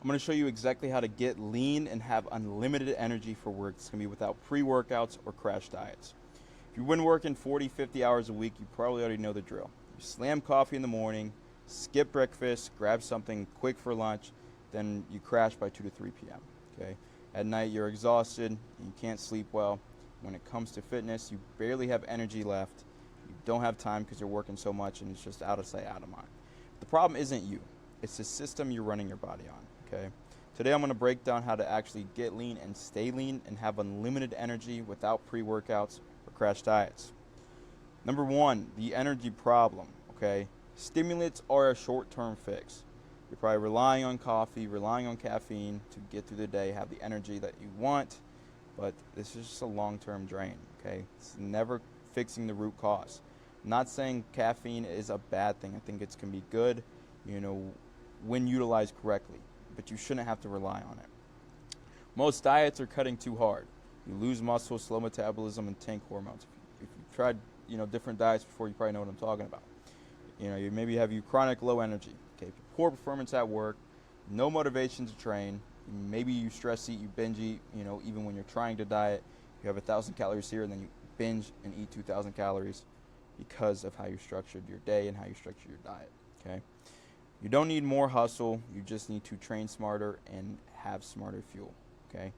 I'm going to show you exactly how to get lean and have unlimited energy for work. It's going to be without pre-workouts or crash diets. If you've been working 40, 50 hours a week, you probably already know the drill. You slam coffee in the morning, skip breakfast, grab something quick for lunch, then you crash by 2 to 3 p.m. Okay? At night, you're exhausted, you can't sleep well. When it comes to fitness, you barely have energy left. You don't have time because you're working so much, and it's just out of sight, out of mind. The problem isn't you. It's the system you're running your body on. Okay. Today I'm going to break down how to actually get lean and stay lean and have unlimited energy without pre-workouts or crash diets. Number one, the energy problem. Okay. Stimulants are a short-term fix. You're probably relying on coffee, relying on caffeine to get through the day, have the energy that you want, but this is just a long-term drain. Okay. It's never fixing the root cause. I'm not saying caffeine is a bad thing. I think it can be good, when utilized correctly, but you shouldn't have to rely on it. Most diets are cutting too hard. You lose muscle, slow metabolism, and tank hormones. If you've tried, different diets before, you probably know what I'm talking about. You maybe have chronic low energy. Okay, poor performance at work, no motivation to train. Maybe you stress eat, you binge eat. Even when you're trying to diet, you have 1,000 calories here, and then you binge and eat 2,000 calories because of how you structured your day and how you structure your diet. Okay. You don't need more hustle. You just need to train smarter and have smarter fuel. Okay.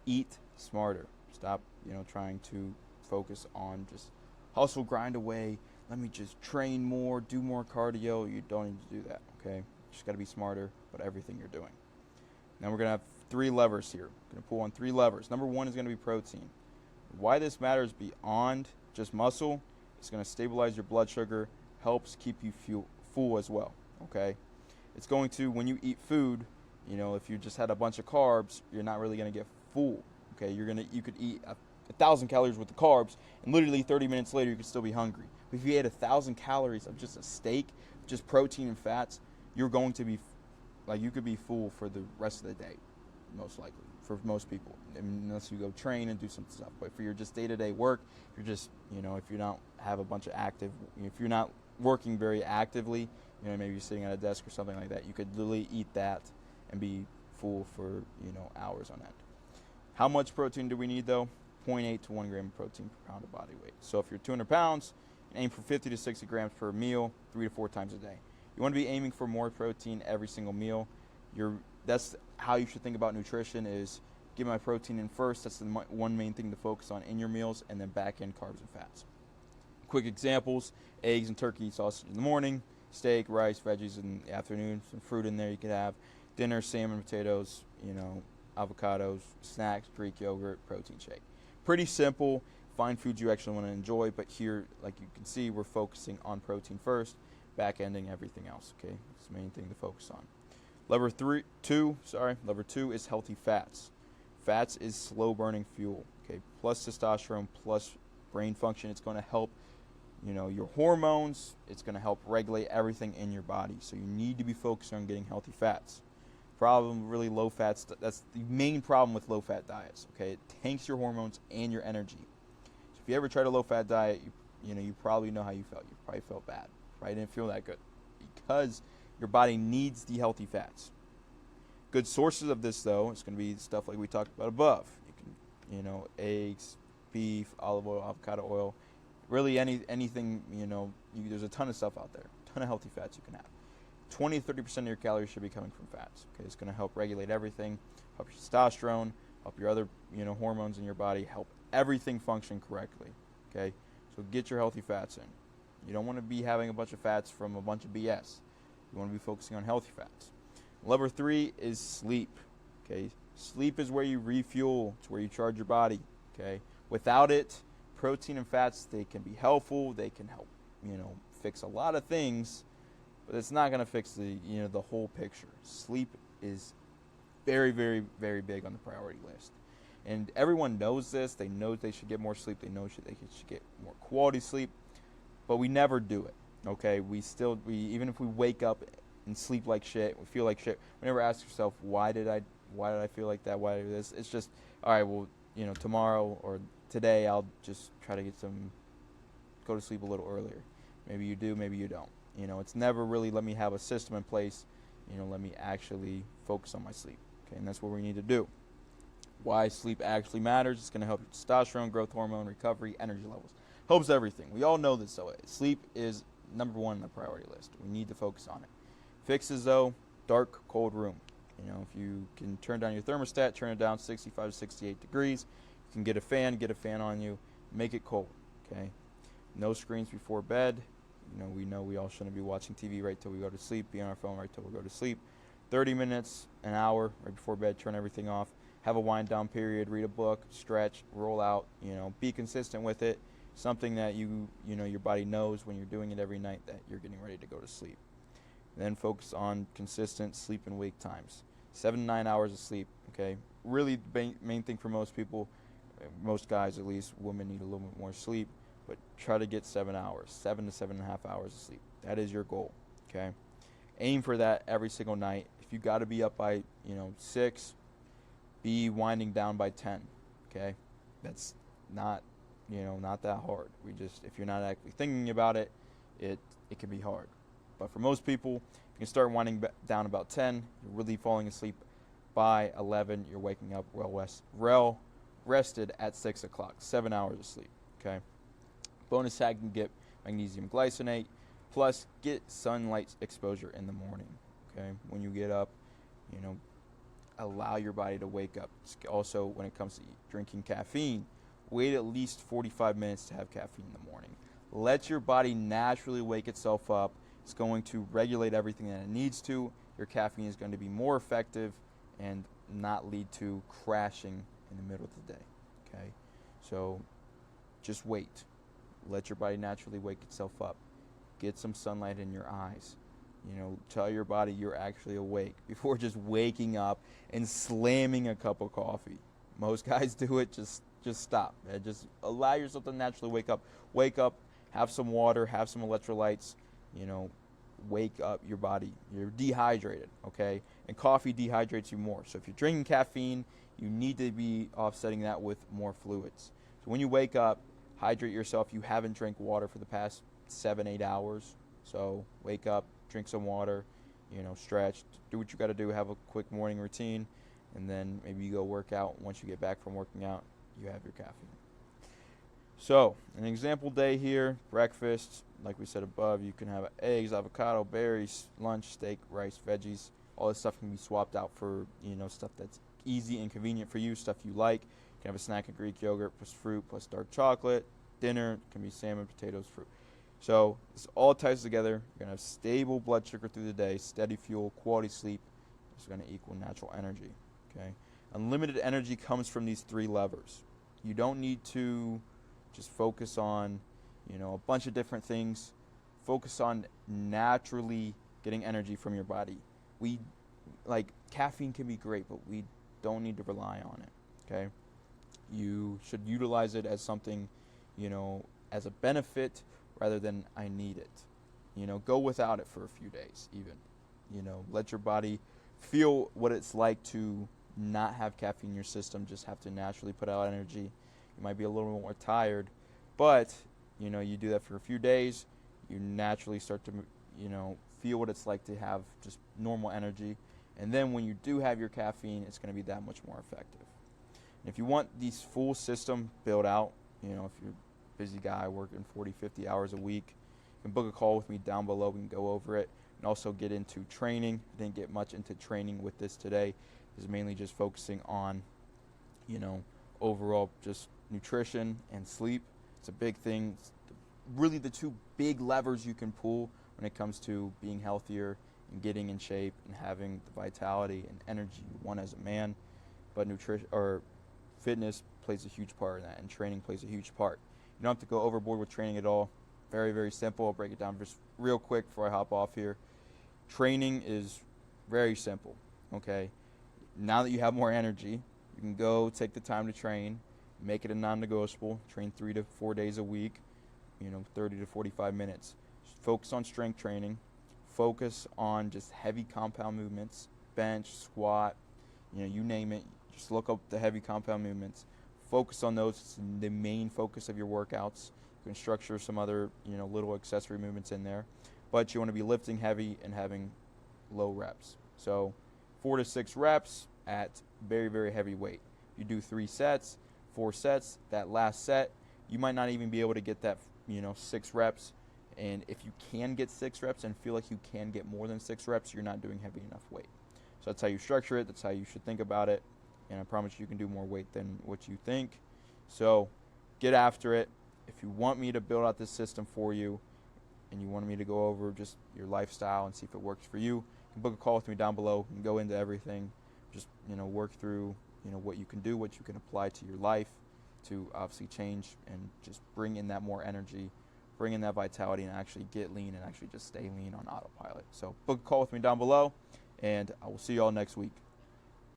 Eat smarter. Stop, trying to focus on just hustle, grind away. Let me just train more, do more cardio. You don't need to do that. Okay. You just got to be smarter about everything you're doing. Now we're going to have 3 levers here. We're going to pull on 3 levers. Number 1 is going to be protein. Why this matters beyond just muscle, it's going to stabilize your blood sugar, helps keep you full as well. Okay, it's going to, when you eat food, if you just had a bunch of carbs, you're not really going to get full. Okay, you could eat 1,000 calories with the carbs, and literally 30 minutes later you could still be hungry. But if you ate 1,000 calories of just a steak, just protein and fats, you're going to be you could be full for the rest of the day, most likely for most people, unless you go train and do some stuff. But for your just day-to-day work, you're just if you don't have a bunch of if you're not working very actively, maybe you're sitting at a desk or something like that, you could literally eat that and be full for, hours on end. How much protein do we need though? 0.8 to 1 gram of protein per pound of body weight. So if you're 200 pounds, aim for 50 to 60 grams per meal, 3 to 4 times a day. You want to be aiming for more protein every single meal. That's how you should think about nutrition, is get my protein in first. That's the one main thing to focus on in your meals, and then back in carbs and fats. Quick examples: eggs and turkey sausage in the morning, steak, rice, veggies in the afternoon, some fruit in there you could have. Dinner, salmon, potatoes, avocados, snacks, Greek yogurt, protein shake. Pretty simple. Find foods you actually want to enjoy, but here, like you can see, we're focusing on protein first, back ending everything else. Okay, it's the main thing to focus on. Lever 2 is healthy fats. Fats is slow burning fuel. Okay, plus testosterone, plus brain function. It's going to help your hormones. It's going to help regulate everything in your body. So you need to be focused on getting healthy fats. Problem, really low fats. That's the main problem with low fat diets. Okay, it tanks your hormones and your energy. So if you ever tried a low fat diet, you probably know how you felt. You probably felt bad. Probably didn't feel that good because your body needs the healthy fats. Good sources of this though, it's going to be stuff like we talked about above. You can, eggs, beef, olive oil, avocado oil. Really anything, there's a ton of stuff out there, a ton of healthy fats you can have. 20 to 30% of your calories should be coming from fats. Okay, it's going to help regulate everything, help your testosterone, help your other, hormones in your body, help everything function correctly. Okay, so get your healthy fats in. You don't want to be having a bunch of fats from a bunch of BS. You want to be focusing on healthy fats. Lever 3 is sleep. Okay, sleep is where you refuel. It's where you charge your body. Okay, without it, protein and fats, they can be helpful. They can help, fix a lot of things, but it's not going to fix the whole picture. Sleep is very, very, very big on the priority list. And everyone knows this. They know they should get more sleep. They know they should get more quality sleep, but we never do it. Okay, we even if we wake up and sleep like shit, we feel like shit, we never ask yourself, why did I feel like that? Why did this? It's just, all right, well, tomorrow or today I'll just try to go to sleep a little earlier. Maybe you do, maybe you don't. It's never really let me have a system in place let me actually focus on my sleep. Okay, and that's what we need to do. Why sleep actually matters. It's going to help your testosterone, growth hormone, recovery, energy levels. Helps everything. We all know this, though. Sleep is number one on the priority list. We need to focus on it. Fixes, though, dark, cold room. If you can turn down your thermostat, turn it down 65 to 68 degrees. You can get a fan on you, make it cold, okay? No screens before bed. We know we all shouldn't be watching TV right till we go to sleep, be on our phone right till we go to sleep. 30 minutes, an hour right before bed, turn everything off. Have a wind down period, read a book, stretch, roll out, be consistent with it. Something that your body knows when you're doing it every night that you're getting ready to go to sleep. Then focus on consistent sleep and wake times. 7 to 9 hours of sleep, okay? Really the main thing for most people, most guys at least, women need a little bit more sleep, but try to get 7 hours, 7 to 7.5 hours of sleep. That is your goal, okay? Aim for that every single night. If you got to be up by, 6, be winding down by 10, okay? That's not, not that hard. If you're not actually thinking about it, it can be hard. But for most people, you can start winding down about 10. You're really falling asleep by 11. You're waking up well rested at 6 o'clock. 7 hours of sleep, okay? Bonus hack, you can get magnesium glycinate. Plus, get sunlight exposure in the morning, okay? When you get up, allow your body to wake up. Also, when it comes to drinking caffeine, wait at least 45 minutes to have caffeine in the morning. Let your body naturally wake itself up. It's going to regulate everything that it needs to. Your caffeine is going to be more effective and not lead to crashing in the middle of the day, okay? So just wait. Let your body naturally wake itself up. Get some sunlight in your eyes. Tell your body you're actually awake before just waking up and slamming a cup of coffee. Most guys do it. Just stop. Just allow yourself to naturally wake up. Wake up, have some water, have some electrolytes. Wake up your body. You're dehydrated, okay? And coffee dehydrates you more. So if you're drinking caffeine, you need to be offsetting that with more fluids. So when you wake up, hydrate yourself. You haven't drank water for the past 7-8 hours. So wake up, drink some water, stretch, do what you got to do, have a quick morning routine, and then maybe you go work out. Once you get back from working out, you have your caffeine. So, an example day here, breakfast, like we said above, you can have eggs, avocado, berries, lunch, steak, rice, veggies. All this stuff can be swapped out for, stuff that's easy and convenient for you, stuff you like. You can have a snack of Greek yogurt plus fruit plus dark chocolate. Dinner can be salmon, potatoes, fruit. So, this all ties together. You're going to have stable blood sugar through the day, steady fuel, quality sleep. It's going to equal natural energy, okay? Unlimited energy comes from these 3 levers. You don't need to just focus on, a bunch of different things. Focus on naturally getting energy from your body. Caffeine can be great, but we don't need to rely on it, okay? You should utilize it as something, as a benefit rather than I need it. Go without it for a few days even. Let your body feel what it's like to not have caffeine in your system, just have to naturally put out energy. You might be a little more tired, but, you do that for a few days, you naturally start to, feel what it's like to have just normal energy. And then when you do have your caffeine, it's going to be that much more effective. And if you want these full system built out, if you're a busy guy working 40, 50 hours a week, you can book a call with me down below. We can go over it and also get into training. I didn't get much into training with this today. This is mainly just focusing on, overall just nutrition and sleep. It's a big thing. It's really the 2 big levers you can pull when it comes to being healthier and getting in shape and having the vitality and energy you want as a man. But nutrition or fitness plays a huge part in that, and training plays a huge part. You don't have to go overboard with training at all. Very, very simple. I'll break it down just real quick before I hop off here. Training is very simple, okay? Now that you have more energy, you can go take the time to train, make it a non-negotiable, train 3 to 4 days a week, 30 to 45 minutes. Just focus on strength training. Focus on just heavy compound movements, bench, squat, you name it. Just look up the heavy compound movements. Focus on those. It's the main focus of your workouts. You can structure some other, little accessory movements in there. But you want to be lifting heavy and having low reps. So 4 to 6 reps at very, very heavy weight. You do 3 sets, 4 sets, that last set, you might not even be able to get that, 6 reps. And if you can get 6 reps and feel like you can get more than 6 reps, you're not doing heavy enough weight. So that's how you structure it. That's how you should think about it. And I promise you can do more weight than what you think. So get after it. If you want me to build out this system for you and you want me to go over just your lifestyle and see if it works for you, you can book a call with me down below and go into everything. Just, work through, what you can do, what you can apply to your life to obviously change and just bring in that more energy, bring in that vitality, and actually get lean and actually just stay lean on autopilot. So book a call with me down below, and I will see you all next week.